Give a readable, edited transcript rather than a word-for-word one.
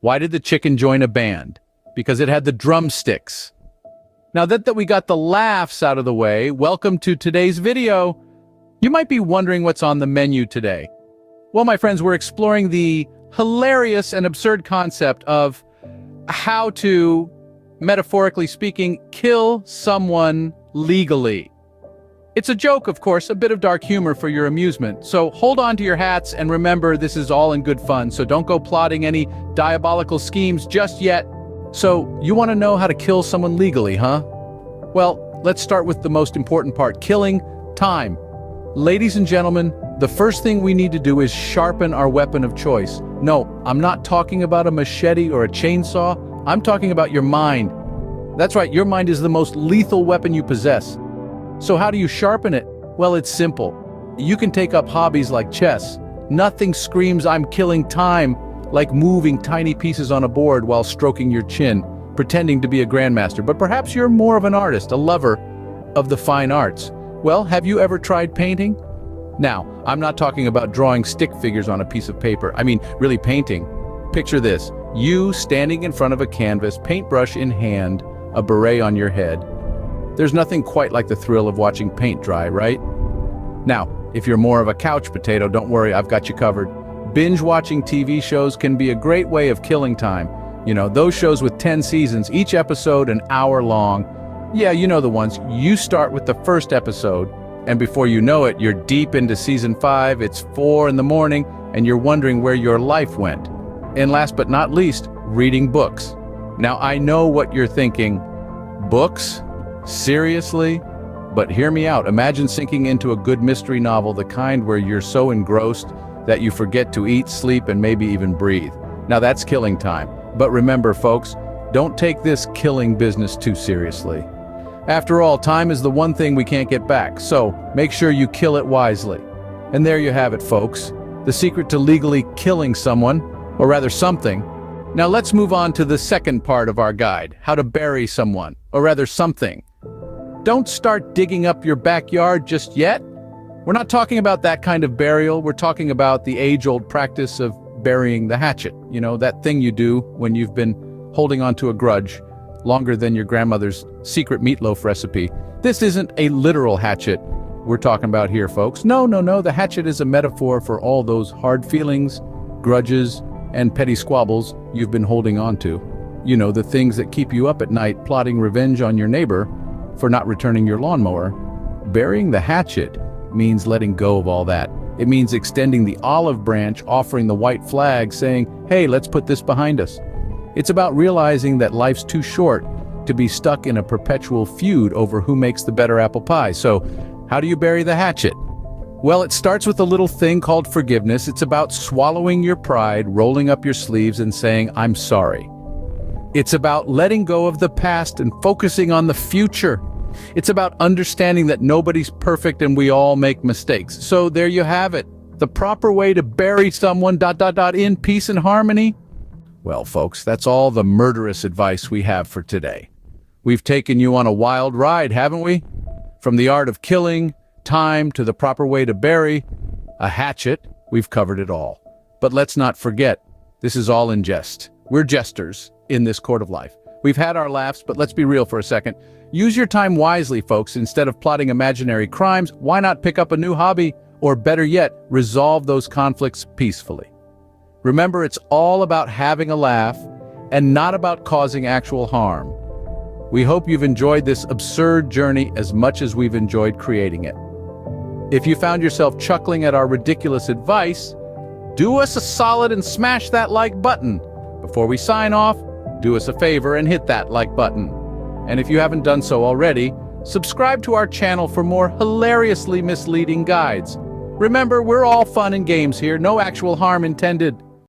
Why did the chicken join a band? Because it had the drumsticks. Now that we got the laughs out of the way, welcome to today's video. You might be wondering what's on the menu today. Well, my friends, we're exploring the hilarious and absurd concept of how to, metaphorically speaking, kill someone legally. It's a joke, of course, a bit of dark humor for your amusement. So hold on to your hats and remember this is all in good fun, so don't go plotting any diabolical schemes just yet. So, you want to know how to kill someone legally, huh? Well, let's start with the most important part, killing time. Ladies and gentlemen, the first thing we need to do is sharpen our weapon of choice. No, I'm not talking about a machete or a chainsaw. I'm talking about your mind. That's right, your mind is the most lethal weapon you possess. So how do you sharpen it? Well, it's simple. You can take up hobbies like chess. Nothing screams I'm killing time like moving tiny pieces on a board while stroking your chin, pretending to be a grandmaster. But perhaps you're more of an artist, a lover of the fine arts. Well, have you ever tried painting? Now, I'm not talking about drawing stick figures on a piece of paper. I mean, really painting. Picture this, you standing in front of a canvas, paintbrush in hand, a beret on your head. There's nothing quite like the thrill of watching paint dry, right? Now, if you're more of a couch potato, don't worry, I've got you covered. Binge-watching TV shows can be a great way of killing time. You know, those shows with 10 seasons, each episode an hour long. Yeah, you know the ones. You start with the first episode, and before you know it, you're deep into season 5, it's 4 in the morning, and you're wondering where your life went. And last but not least, reading books. Now, I know what you're thinking. Books? Seriously? But hear me out. Imagine sinking into a good mystery novel, the kind where you're so engrossed that you forget to eat, sleep, and maybe even breathe. Now that's killing time. But remember, folks, don't take this killing business too seriously. After all, time is the one thing we can't get back, so make sure you kill it wisely. And there you have it, folks. The secret to legally killing someone, or rather something. Now let's move on to the second part of our guide, how to bury someone, or rather something. Don't start digging up your backyard just yet. We're not talking about that kind of burial. We're talking about the age-old practice of burying the hatchet. You know, that thing you do when you've been holding on to a grudge longer than your grandmother's secret meatloaf recipe. This isn't a literal hatchet we're talking about here, folks. No. The hatchet is a metaphor for all those hard feelings, grudges, and petty squabbles you've been holding on to. You know, the things that keep you up at night plotting revenge on your neighbor for not returning your lawnmower. Burying the hatchet means letting go of all that. It means extending the olive branch, offering the white flag, saying, hey, let's put this behind us. It's about realizing that life's too short to be stuck in a perpetual feud over who makes the better apple pie. So, how do you bury the hatchet? Well, it starts with a little thing called forgiveness. It's about swallowing your pride, rolling up your sleeves, and saying, I'm sorry. It's about letting go of the past and focusing on the future. It's about understanding that nobody's perfect and we all make mistakes. So there you have it. The proper way to bury someone ... in peace and harmony. Well, folks, that's all the murderous advice we have for today. We've taken you on a wild ride, haven't we? From the art of killing, time, to the proper way to bury a hatchet, we've covered it all. But let's not forget, this is all in jest. We're jesters in this court of life. We've had our laughs, but let's be real for a second. Use your time wisely, folks. Instead of plotting imaginary crimes, why not pick up a new hobby? Or better yet, resolve those conflicts peacefully. Remember, it's all about having a laugh and not about causing actual harm. We hope you've enjoyed this absurd journey as much as we've enjoyed creating it. If you found yourself chuckling at our ridiculous advice, do us a solid and smash that like button. Before we sign off, do us a favor and hit that like button. And if you haven't done so already, subscribe to our channel for more hilariously misleading guides. Remember, we're all fun and games here, no actual harm intended.